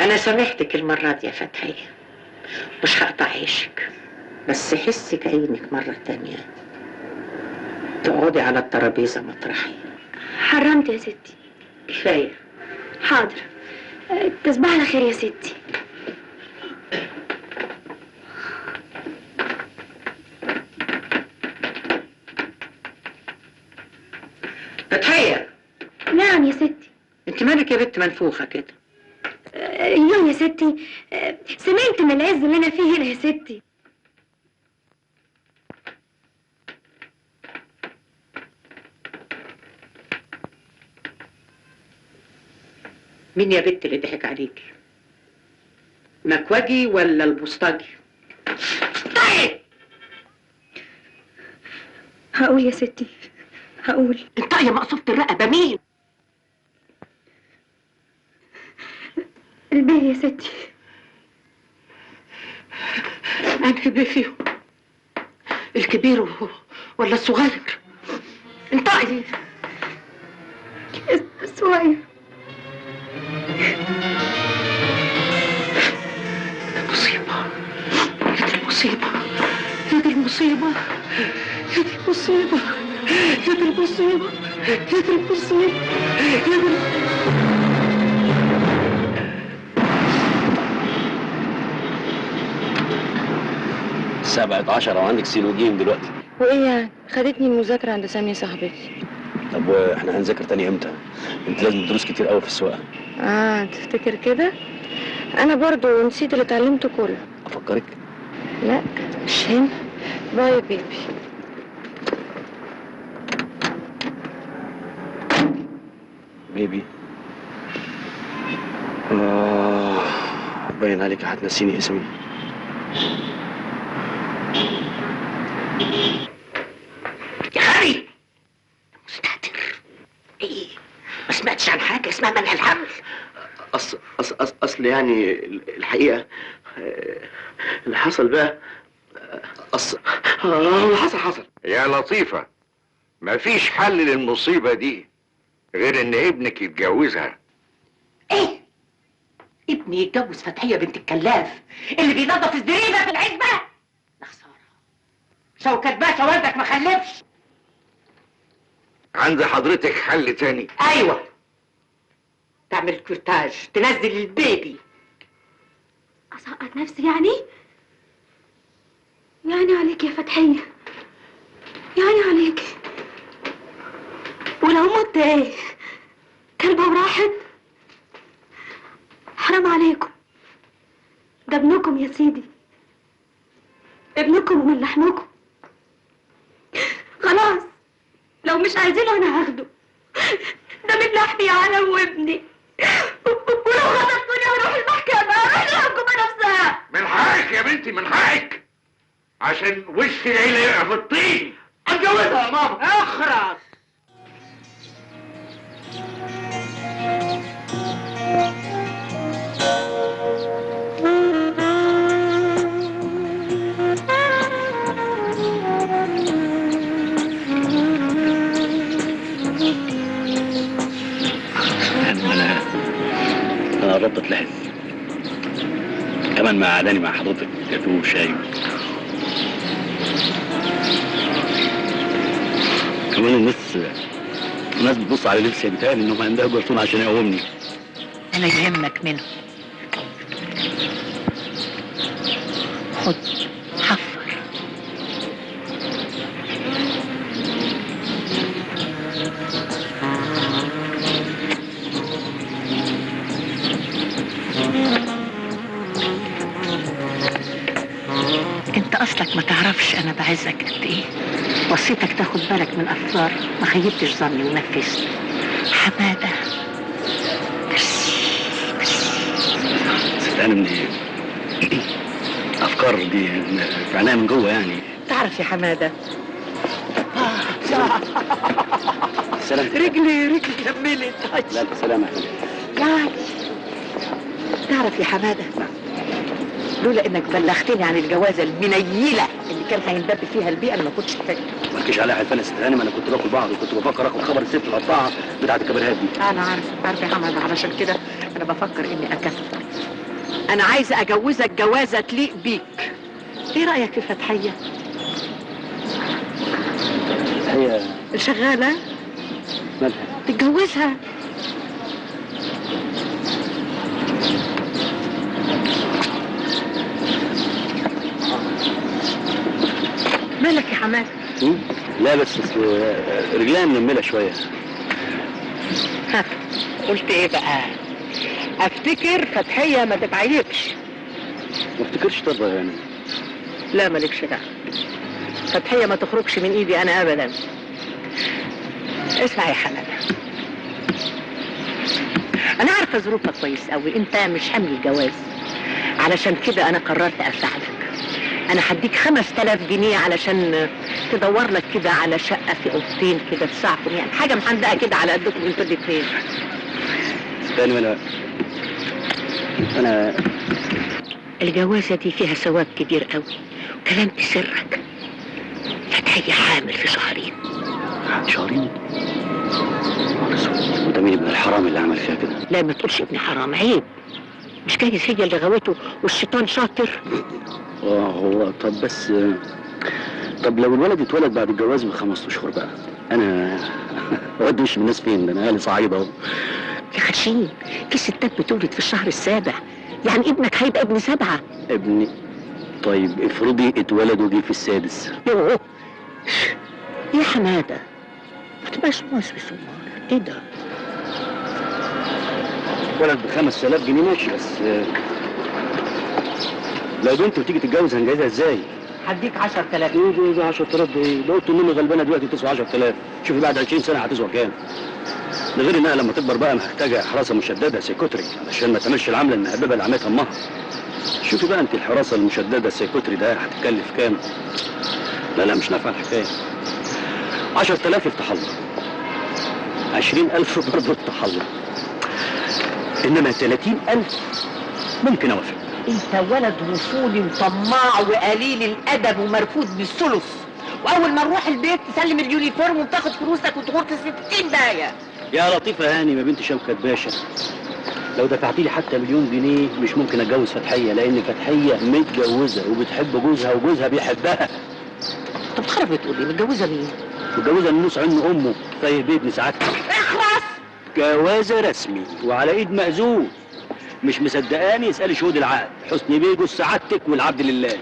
أنا سامحتك المرة دي يا فتحية، مش هقطع عيشك، بس حسك عينك مرة تانية تقعدي على الترابيزة مطرحي. حرمت يا ستي. كفاية. حاضر. تصبح على خير يا ستي. فتحية. نعم يا ستي. انت مالك يا بنت منفوخة كده؟ يوم يا ستي، سمعت من العز اللي انا فيه هنا يا ستي. مين يا بنت اللي ضحك عليكي؟ مكوجي ولا البوسطجي؟ طيب هقول يا ستي، هقول. انت يا مقصوفة الرقبة مين؟ البيه يا ستي. أنهي بيه فيهم؟ الكبير ولا الصغير؟ انطقي. الصغير. مصيبة، يا دي المصيبة، يا دي المصيبة، يا دي المصيبة، يا دي المصيبة، يا دي المصيبة، يا دي 17 وعندك سيلوجين دلوقتي. وايه يعني؟ خدتني المذاكرة عند سامية صاحبتي. طب واحنا هنذاكر تاني امتى؟ انت لازم تدرس كتير قوي في السواقه. تفتكر كده؟ انا برضو نسيت اللي اتعلمته كله. افكرك؟ لا مش هنا. باي يا بيبي. بيبي. باين عليك هتنسيني اسمي. يا غبي مستهتر. ايه؟ ما سمعتش عن حاجة اسمها منع الحمل؟ اصل يعني الحقيقه اللي حصل بقى اللي حصل. يا لطيفة، مفيش حل للمصيبة دي غير ان ابنك يتجوزها. ايه؟ ابني يتجوز فتحية بنت الكلاف اللي بينظف الزريبة في العزبة؟ يا خسارة، شوكت باشا والدك ما خلفش. عند حضرتك حل تاني؟ ايوه، تعمل كورتاج، تنزل البيبي. اسقط نفسي يعني عليك يا فتحية، يعني عليك. ولو مت ايه؟ كلبة وراحت. حرام عليكم، ده ابنكم يا سيدي، ابنكم ومن لحمكم. خلاص لو مش عايزينه انا هاخده، ده من لحمي يا عالم وابني. ولو غضبتوني هروح المحكمة، هروح الحكومة نفسها. من حقك يا بنتي، من حقك، عشان وش العيلة يقع في الطين. اتجوزها يا ماما. اخرس. انا قربت اتلحق كمان، مع عداني مع حضرتك جاتوه وشاي. كمان الناس بتبص على لبسي، بيتهيألي انهم عندها جرسون عشان يقومني. انا يهمك منه. خد حفر. انت اصلك ما تعرفش انا بعزك قد ايه. وصيتك تاخد بالك من افكار، ما خيبتش ظني ونفذت. حماده صدقني من ايه؟ افكار دي في عينيا من جوه يعني. تعرف يا حماده، سلامتك. رجلي كملت. لا سلامة يا يعني تعرف يا حماده، لولا انك بلغتني عن الجوازه المنيله اللي كان هيندب فيها البيئه انا ما كنتش فاكره. مالكيش عليها حلفان يا ست هانم، انا كنت باكل بعض وكنت بفكر اخد خبر الست القطاعه بتاعت الكباريهات دي. انا عارفه يا حمد، علشان كده انا بفكر اني اكفر. انا عايزه اجوزك جوازه تليق بيك. ايه رايك في فتحيه؟ هي الشغاله مالها؟ تتجوزها. مالك يا حماد؟ لا بس رجليها منمله شويه. قلت ايه بقى؟ افتكر فتحيه ما تتعيبش. ما افتكرش طبعا يعني. لا مالكش دعوه، فتحيه ما تخرجش من ايدي انا ابدا. اسمع يا حماد، انا عارفه ظروفك كويس قوي، انت مش حامل الجواز، علشان كده انا قررت اساعدك. انا هديك 5000 جنيه علشان تدور لك كده على شقه في اوضتين كده تساعدكم، يعني حاجه محندقه كده على قدكم انتوا الاثنين. استنى، انا الجوازه دي فيها ثواب كبير قوي، وكلام بسرك. فتحيه حامل في شهرين. شهرين؟ وده مين ابن الحرام اللي عمل فيها كده؟ لا ما تقولش ابن حرام، عيب. مش جايز هي اللي غوته والشيطان شاطر. هو طب لو الولد اتولد بعد الجواز ب5 اشهر بقى، انا اودي وش من الناس فين؟ ده انا اهلي صعيد اهو. يا خشين، في ستات بتولد في الشهر السابع، يعني ابنك هيبقى ابن 7. ابني؟ طيب افرضي اتولد وجي في السادس. يوه يا حماده، ما تبقاش موسوس امال. ايه ده؟ ولد ب5000 جنيه ماشي، بس لو بنت وتيجي تتجوز هنجهزها ازاي؟ هديك 10000. ايه ده 10000 ده ايه؟ ده قلت مني غلبانه دلوقتي تسوى 10000، شوفي بعد 20 سنه هتسوى كام؟ ده غير انها لما تكبر بقى محتاجه حراسه مشدده سيكوتري علشان ما تعملش العمله المهببه اللي عملتها امها. شوفي بقى انت الحراسه المشدده السيكوتري ده هتتكلف كام؟ لا مش نافعه الحكايه. 10000 يفتح الله، 20000 برضه يفتح الله، انما 30000 ممكن اوافق. انت ولد وصولي وطماع وقليل الادب ومرفوض بالثلث، واول ما نروح البيت تسلم اليونيفورم وتاخد فلوسك وتغور في 60 داهيه. يا لطيفه هاني ما بنت شوكت باشا، لو دفعتي لي حتى 1,000,000 جنيه مش ممكن اتجوز فتحيه، لان فتحيه متجوزه وبتحب جوزها وجوزها بيحبها. انت بتخرب بتقول ايه؟ متجوزه مين؟ متجوزه النوس عين امه طيب ابن سعادتك. اخرس. جوازه رسمي وعلى ايد مأذون. مش مصدقاني اسالي شهود العقد، حسني بيه جوز سعادتك والعبد لله.